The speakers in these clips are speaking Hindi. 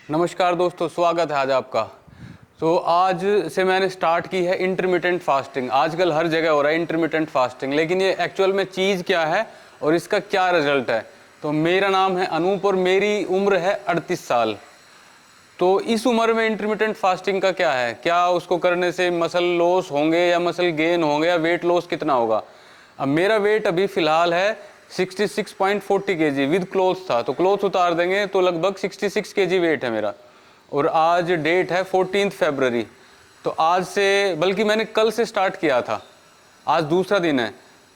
नमस्कार दोस्तों, स्वागत है आज आपका। तो आज से मैंने स्टार्ट की है इंटरमिटेंट फास्टिंग। आजकल हर जगह हो रहा है इंटरमिटेंट फास्टिंग, लेकिन ये एक्चुअल में चीज़ क्या है और इसका क्या रिजल्ट है। तो मेरा नाम है अनूप और मेरी उम्र है 38 साल। तो इस उम्र में इंटरमिटेंट फास्टिंग का क्या है, क्या उसको करने से मसल लॉस होंगे या मसल गेन होंगे या वेट लॉस कितना होगा। अब मेरा वेट अभी फ़िलहाल है 66.40 kg विद क्लोथ था, तो क्लोथ उतार देंगे तो लगभग 66 kg वेट है मेरा। और आज डेट है 14 फरवरी। तो आज से, बल्कि मैंने कल से स्टार्ट किया था, आज दूसरा दिन है।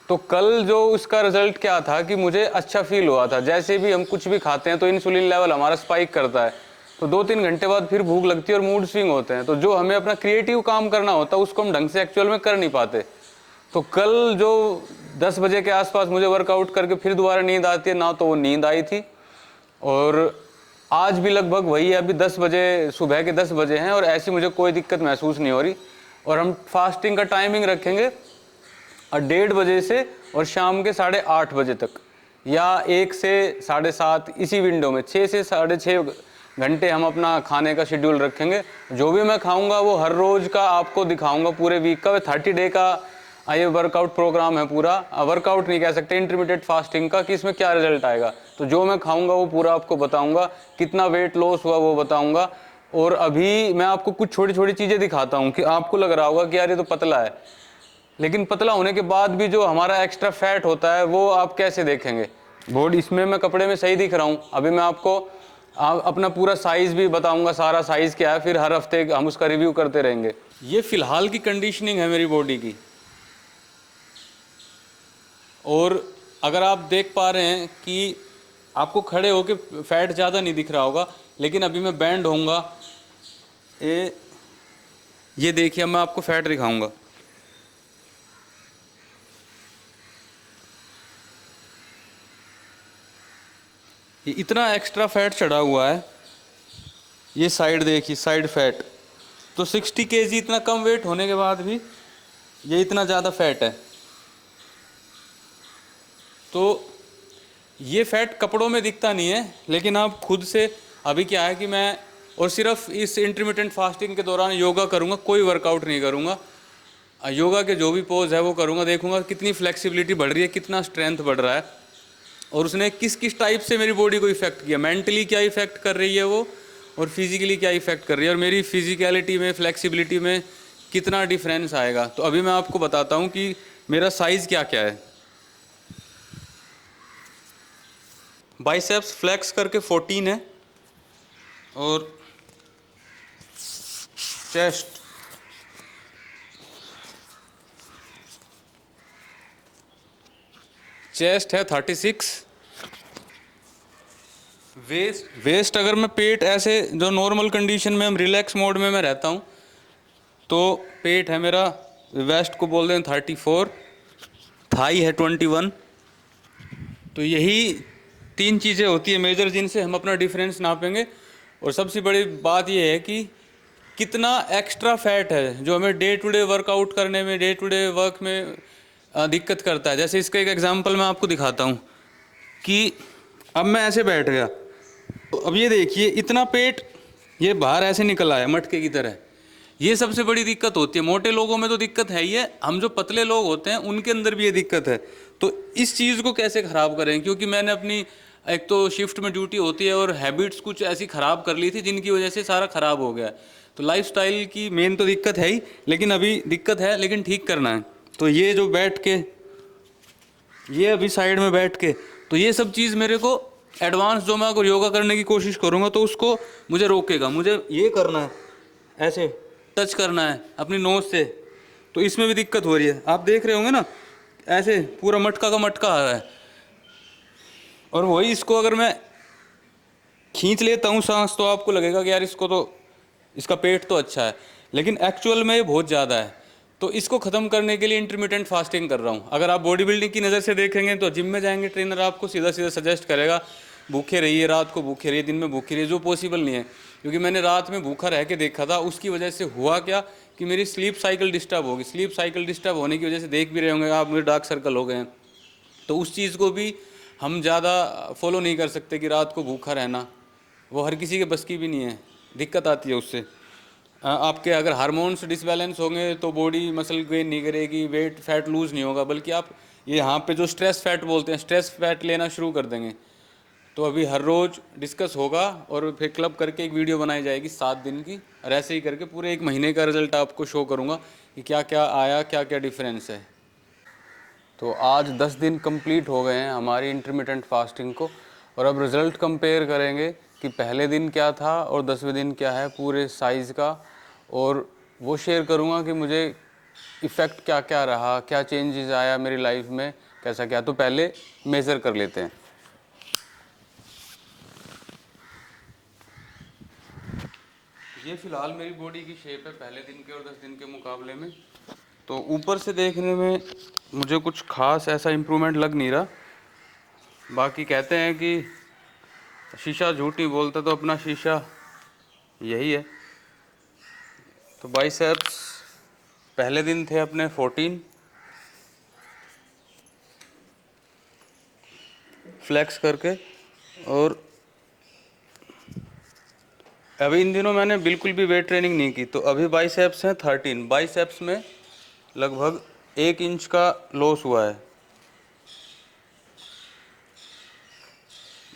तो कल जो उसका रिजल्ट क्या था कि मुझे अच्छा फील हुआ था। जैसे भी हम कुछ भी खाते हैं तो इंसुलिन लेवल हमारा स्पाइक करता है, तो 2-3 घंटे बाद फिर भूख लगती है और मूड स्विंग होते हैं। तो जो हमें अपना क्रिएटिव काम करना होता है उसको हम ढंग से एक्चुअल में कर नहीं पाते। तो कल जो 10 बजे के आसपास मुझे वर्कआउट करके फिर दोबारा नींद आती है ना, तो वो नींद आई थी। और आज भी लगभग वही है, अभी 10 बजे, सुबह के 10 बजे हैं और ऐसी मुझे कोई दिक्कत महसूस नहीं हो रही। और हम फास्टिंग का टाइमिंग रखेंगे 1:30 बजे से और शाम के 8:30 बजे तक, या 1 से 7:30, इसी विंडो में 6 से 6:30 घंटे हम अपना खाने का शेड्यूल रखेंगे। जो भी मैं खाऊंगा वो हर रोज़ का आपको दिखाऊंगा, पूरे वीक का। 30 डे का ये वर्कआउट प्रोग्राम है पूरा। वर्कआउट नहीं कह सकते, इंटरमीडिएट फास्टिंग का, कि इसमें क्या रिजल्ट आएगा। तो जो मैं खाऊंगा वो पूरा आपको बताऊंगा, कितना वेट लॉस हुआ वो बताऊंगा। और अभी मैं आपको कुछ छोटी छोटी चीज़ें दिखाता हूँ कि आपको लग रहा होगा कि यार ये तो पतला है, लेकिन पतला होने के बाद भी जो हमारा एक्स्ट्रा फैट होता है वो आप कैसे देखेंगे। बॉडी, इसमें मैं कपड़े में सही दिख रहा हूँ। अभी मैं आपको अपना पूरा साइज़ भी बताऊंगा, सारा साइज़ क्या है, फिर हर हफ्ते हम उसका रिव्यू करते रहेंगे। ये फ़िलहाल की कंडीशनिंग है मेरी बॉडी की। और अगर आप देख पा रहे हैं कि आपको खड़े होके फैट ज़्यादा नहीं दिख रहा होगा, लेकिन अभी मैं बैंड होऊंगा, ये देखिए, मैं आपको फैट दिखाऊंगा। ये इतना एक्स्ट्रा फैट चढ़ा हुआ है, ये साइड देखिए, साइड फैट। तो 60 kg इतना कम वेट होने के बाद भी ये इतना ज़्यादा फैट है। तो ये फैट कपड़ों में दिखता नहीं है, लेकिन आप खुद से, अभी क्या है कि मैं और सिर्फ इस इंटरमिटेंट फास्टिंग के दौरान योगा करूँगा, कोई वर्कआउट नहीं करूँगा। योगा के जो भी पोज है वो करूँगा, देखूँगा कितनी फ्लेक्सिबिलिटी बढ़ रही है, कितना स्ट्रेंथ बढ़ रहा है, और उसने किस किस टाइप से मेरी बॉडी को इफेक्ट किया, मेंटली क्या इफेक्ट कर रही है वो, और फिजिकली क्या इफेक्ट कर रही है, और मेरी फिजिकलिटी में, फ्लेक्सिबिलिटी में कितना डिफरेंस आएगा। तो अभी मैं आपको बताता हूँ कि मेरा साइज़ क्या क्या है। बाइसेप्स फ्लेक्स करके 14 है, और चेस्ट है 36। वेस्ट अगर मैं पेट ऐसे, जो नॉर्मल कंडीशन में हम रिलैक्स मोड में मैं रहता हूँ, तो पेट है मेरा, वेस्ट को बोलते हैं 34, थाई है 21। तो यही 3 चीज़ें होती है मेजर, जिनसे हम अपना डिफरेंस नापेंगे। और सबसे बड़ी बात यह है कि कितना एक्स्ट्रा फैट है जो हमें डे टू डे वर्कआउट करने में, डे टू डे वर्क में दिक्कत करता है। जैसे इसका एक एग्जांपल मैं आपको दिखाता हूँ कि अब मैं ऐसे बैठ गया, तो अब ये देखिए इतना पेट ये बाहर ऐसे निकल आया मटके की तरह। ये सबसे बड़ी दिक्कत होती है। मोटे लोगों में तो दिक्कत है ही है, हम जो पतले लोग होते हैं उनके अंदर भी ये दिक्कत है। तो इस चीज़ को कैसे ख़राब करें, क्योंकि मैंने अपनी, एक तो शिफ्ट में ड्यूटी होती है और हैबिट्स कुछ ऐसी ख़राब कर ली थी जिनकी वजह से सारा ख़राब हो गया। तो लाइफस्टाइल की मेन तो दिक्कत है ही, लेकिन अभी दिक्कत है, लेकिन ठीक करना है। तो ये जो बैठ के, ये अभी साइड में बैठ के, तो ये सब चीज़ मेरे को एडवांस, जो मैं अगर योगा करने की कोशिश करूँगा तो उसको मुझे रोकेगा। मुझे ये करना है, ऐसे टच करना है अपनी नोज से, तो इसमें भी दिक्कत हो रही है। आप देख रहे होंगे ना, ऐसे पूरा मटका का मटका आ रहा है। और वही इसको अगर मैं खींच लेता हूँ सांस, तो आपको लगेगा कि यार इसको तो, इसका पेट तो अच्छा है, लेकिन एक्चुअल में ये बहुत ज़्यादा है। तो इसको ख़त्म करने के लिए इंटरमिटेंट फास्टिंग कर रहा हूँ। अगर आप बॉडी बिल्डिंग की नज़र से देखेंगे तो जिम में जाएंगे, ट्रेनर आपको सीधा सीधा सजेस्ट करेगा भूखे रहिए, रात को भूखे रहिए, दिन में भूखे रहिए, जो पॉसिबल नहीं है। क्योंकि मैंने रात में भूखा रह के देखा था, उसकी वजह से हुआ क्या कि मेरी स्लीप साइकिल डिस्टर्ब होगी। स्लीप साइकिल डिस्टर्ब होने की वजह से, देख भी रहे होंगे आप, मुझे डार्क सर्कल हो गए हैं। तो उस चीज़ को भी हम ज़्यादा फॉलो नहीं कर सकते कि रात को भूखा रहना। वो हर किसी के बस की भी नहीं है, दिक्कत आती है उससे। आपके अगर हार्मोन्स डिसबैलेंस होंगे तो बॉडी मसल गेन नहीं करेगी, वेट फैट लूज़ नहीं होगा, बल्कि आप ये यहाँ पे जो स्ट्रेस फैट बोलते हैं, स्ट्रेस फैट लेना शुरू कर देंगे। तो अभी हर रोज़ डिस्कस होगा और फिर क्लब करके एक वीडियो बनाई जाएगी 7 दिन की, और ऐसे ही करके पूरे 1 महीने का रिजल्ट आपको शो करूँगा कि क्या क्या आया, क्या क्या डिफरेंस है। तो आज 10 दिन कंप्लीट हो गए हैं हमारी इंटरमिटेंट फास्टिंग को, और अब रिज़ल्ट कंपेयर करेंगे कि पहले दिन क्या था और 10वें दिन क्या है पूरे साइज़ का, और वो शेयर करूँगा कि मुझे इफ़ेक्ट क्या क्या रहा, क्या चेंजेस आया मेरी लाइफ में, कैसा क्या। तो पहले मेज़र कर लेते हैं। ये फ़िलहाल मेरी बॉडी की शेप है पहले दिन के और 10 दिन के मुकाबले में। तो ऊपर से देखने में मुझे कुछ खास ऐसा इम्प्रूवमेंट लग नहीं रहा। बाकी कहते हैं कि शीशा झूठ नहीं बोलता, तो अपना शीशा यही है। तो बाइसेप्स पहले दिन थे अपने 14, फ्लेक्स करके, और अभी इन दिनों मैंने बिल्कुल भी वेट ट्रेनिंग नहीं की, तो अभी बाइसेप्स हैं 13। बाइसेप्स में लगभग 1 इंच का लॉस हुआ है।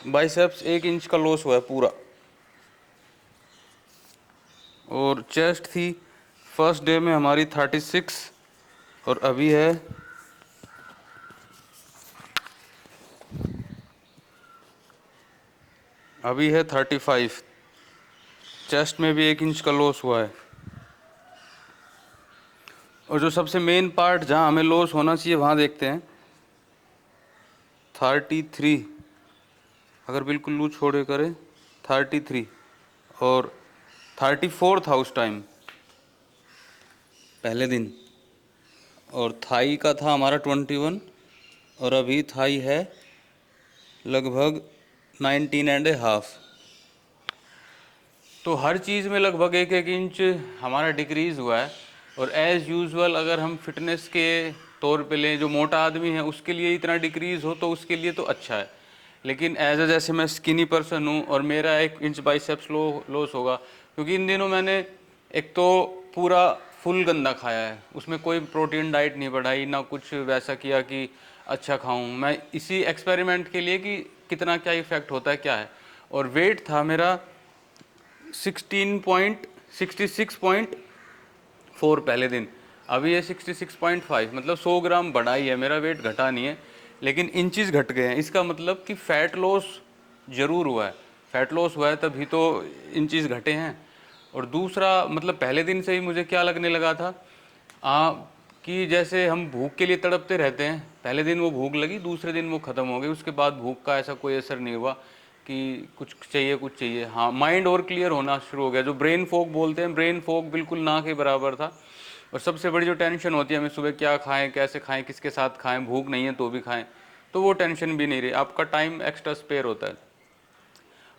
बाइसेप्स 1 इंच का लॉस हुआ है पूरा। और चेस्ट थी फर्स्ट डे में हमारी 36, और अभी है अभी है 35। चेस्ट में भी 1 इंच का लॉस हुआ है। और जो सबसे मेन पार्ट जहाँ हमें लॉस होना चाहिए वहाँ देखते हैं, 33, अगर बिल्कुल लूज छोड़े करें 33, और 34 था उस टाइम पहले दिन। और थाई का था हमारा 21, और अभी थाई है लगभग 19.5। तो हर चीज़ में लगभग 1-1 इंच हमारा डिक्रीज़ हुआ है। और एज़ यूजुअल अगर हम फिटनेस के तौर पे लें, जो मोटा आदमी है उसके लिए इतना डिक्रीज़ हो तो उसके लिए तो अच्छा है, लेकिन जैसे मैं स्किनी पर्सन हूँ और मेरा 1 इंच बाइसेप्स लॉस होगा, क्योंकि इन दिनों मैंने एक तो पूरा फुल गंदा खाया है, उसमें कोई प्रोटीन डाइट नहीं बढ़ाई, ना कुछ वैसा किया कि अच्छा खाऊं मैं, इसी एक्सपेरिमेंट के लिए कि कितना क्या इफ़ेक्ट होता है क्या है। और वेट था मेरा 66.4 पहले दिन, अभी है 66.5, मतलब 100 ग्राम बढ़ा ही है, मेरा वेट घटा नहीं है, लेकिन इंचज़ घट गए हैं। इसका मतलब कि फ़ैट लॉस ज़रूर हुआ है, फ़ैट लॉस हुआ है तभी तो इंचज़ घटे हैं। और दूसरा मतलब पहले दिन से ही मुझे क्या लगने लगा था कि जैसे हम भूख के लिए तड़पते रहते हैं, पहले दिन वो भूख लगी, दूसरे दिन वो ख़त्म हो गई, उसके बाद भूख का ऐसा कोई असर नहीं हुआ कि कुछ चाहिए कुछ चाहिए। हाँ, माइंड और क्लियर होना शुरू हो गया, जो ब्रेन फॉग बोलते हैं, ब्रेन फॉग बिल्कुल ना के बराबर था। और सबसे बड़ी जो टेंशन होती है हमें सुबह क्या खाएं, कैसे खाएं, किसके साथ खाएं, भूख नहीं है तो भी खाएं, तो वो टेंशन भी नहीं रही, आपका टाइम एक्स्ट्रा स्पेयर होता है।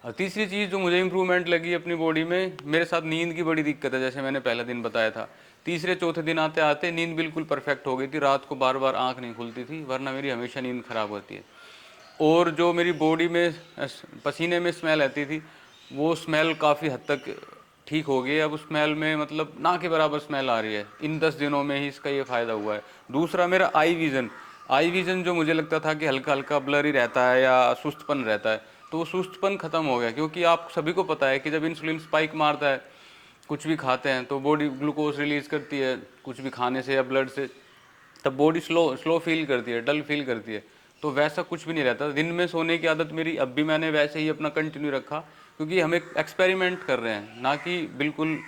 और तीसरी चीज़ जो मुझे इंप्रूवमेंट लगी अपनी बॉडी में, मेरे साथ नींद की बड़ी दिक्कत है, जैसे मैंने पहले दिन बताया था। तीसरे चौथे दिन आते आते नींद बिल्कुल परफेक्ट हो गई थी, रात को बार बार आँख नहीं खुलती थी, वरना मेरी हमेशा नींद ख़राब होती है। और जो मेरी बॉडी में पसीने में स्मेल आती थी, वो स्मेल काफ़ी हद तक ठीक हो गई है। अब उस स्मेल में मतलब ना के बराबर स्मेल आ रही है, इन 10 दिनों में ही इसका ये फ़ायदा हुआ है। दूसरा मेरा आई विज़न जो मुझे लगता था कि हल्का हल्का ब्लर ही रहता है या सुस्तपन रहता है, तो वो सुस्तपन ख़त्म हो गया, क्योंकि आप सभी को पता है कि जब इंसुलिन स्पाइक मारता है, कुछ भी खाते हैं तो बॉडी ग्लूकोज रिलीज़ करती है कुछ भी खाने से या ब्लड से, तब बॉडी स्लो स्लो फील करती है, डल फील करती है। तो वैसा कुछ भी नहीं रहता। दिन में सोने की आदत मेरी अब भी मैंने वैसे ही अपना कंटिन्यू रखा, क्योंकि हम एक एक्सपेरिमेंट कर रहे हैं, ना कि बिल्कुल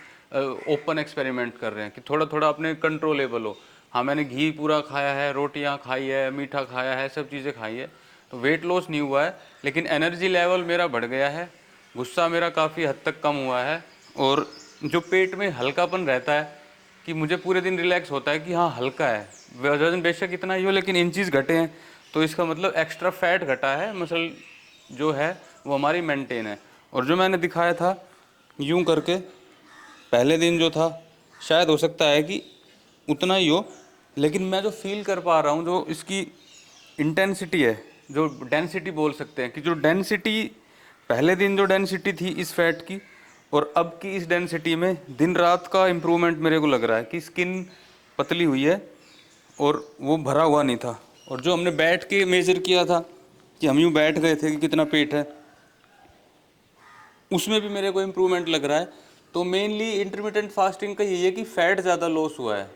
ओपन एक्सपेरिमेंट कर रहे हैं कि थोड़ा थोड़ा अपने कंट्रोलेबल हो। हाँ, मैंने घी पूरा खाया है, रोटियां खाई है, मीठा खाया है, सब चीज़ें खाई है, तो वेट लॉस नहीं हुआ है, लेकिन एनर्जी लेवल मेरा बढ़ गया है, गुस्सा मेरा काफ़ी हद तक कम हुआ है, और जो पेट में हल्कापन रहता है कि मुझे पूरे दिन रिलैक्स होता है कि हाँ हल्का है, वजन बेशक इतना ही हो लेकिन इंचज़ घटे हैं, तो इसका मतलब एक्स्ट्रा फैट घटा है, मसल जो है वो हमारी मेंटेन है। और जो मैंने दिखाया था यूं करके पहले दिन जो था, शायद हो सकता है कि उतना ही हो, लेकिन मैं जो फील कर पा रहा हूँ, जो इसकी इंटेंसिटी है, जो डेंसिटी बोल सकते हैं कि जो डेंसिटी पहले दिन जो डेंसिटी थी इस फैट की और अब की इस डेंसिटी में दिन रात का इम्प्रूवमेंट मेरे को लग रहा है कि स्किन पतली हुई है और वो भरा हुआ नहीं था। और जो हमने बैठ के मेज़र किया था कि हम यूँ बैठ गए थे कि कितना पेट है, उसमें भी मेरे को इम्प्रूवमेंट लग रहा है। तो मेनली इंटरमिटेंट फास्टिंग का यही है कि फ़ैट ज़्यादा लॉस हुआ है,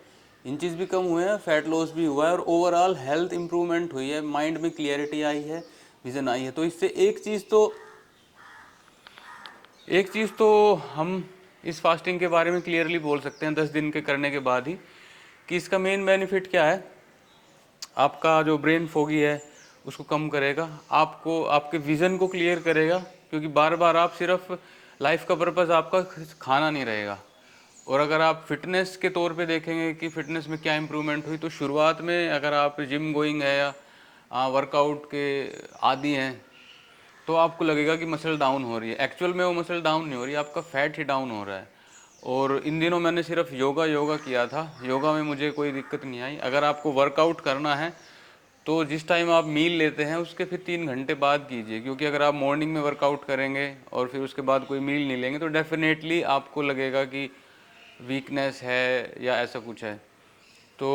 इंचेस भी कम हुए हैं, फैट लॉस भी हुआ है और ओवरऑल हेल्थ इंप्रूवमेंट हुई है, माइंड में क्लियरिटी आई है, विजन आई है। तो इससे एक चीज़ तो हम इस फास्टिंग के बारे में क्लियरली बोल सकते हैं 10 दिन के करने के बाद ही कि इसका मेन बेनिफिट क्या है। आपका जो ब्रेन फोगी है उसको कम करेगा, आपको आपके विज़न को क्लियर करेगा, क्योंकि बार बार आप सिर्फ लाइफ का पर्पज़ आपका खाना नहीं रहेगा। और अगर आप फिटनेस के तौर पे देखेंगे कि फिटनेस में क्या इंप्रूवमेंट हुई, तो शुरुआत में अगर आप जिम गोइंग है या वर्कआउट के आदी हैं तो आपको लगेगा कि मसल डाउन हो रही है। एक्चुअल में वो मसल डाउन नहीं हो रही है, आपका फैट ही डाउन हो रहा है। और इन दिनों मैंने सिर्फ योगा किया था, योगा में मुझे कोई दिक्कत नहीं आई। अगर आपको वर्कआउट करना है तो जिस टाइम आप मील लेते हैं उसके फिर 3 घंटे बाद कीजिए, क्योंकि अगर आप मॉर्निंग में वर्कआउट करेंगे और फिर उसके बाद कोई मील नहीं लेंगे तो डेफिनेटली आपको लगेगा कि वीकनेस है या ऐसा कुछ है। तो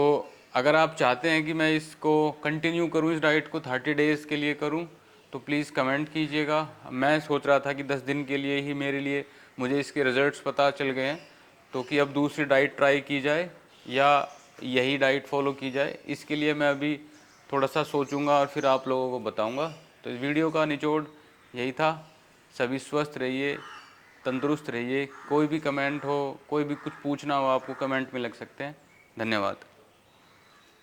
अगर आप चाहते हैं कि मैं इसको कंटिन्यू करूं, इस डाइट को 30 डेज़ के लिए करूं, तो प्लीज़ कमेंट कीजिएगा। मैं सोच रहा था कि 10 दिन के लिए ही मेरे लिए, मुझे इसके रिज़ल्ट्स पता चल गए हैं तो कि अब दूसरी डाइट ट्राई की जाए या यही डाइट फॉलो की जाए। इसके लिए मैं अभी थोड़ा सा सोचूंगा और फिर आप लोगों को बताऊंगा। तो इस वीडियो का निचोड़ यही था। सभी स्वस्थ रहिए, तंदुरुस्त रहिए। कोई भी कमेंट हो, कोई भी कुछ पूछना हो, आपको कमेंट में लग सकते हैं। धन्यवाद।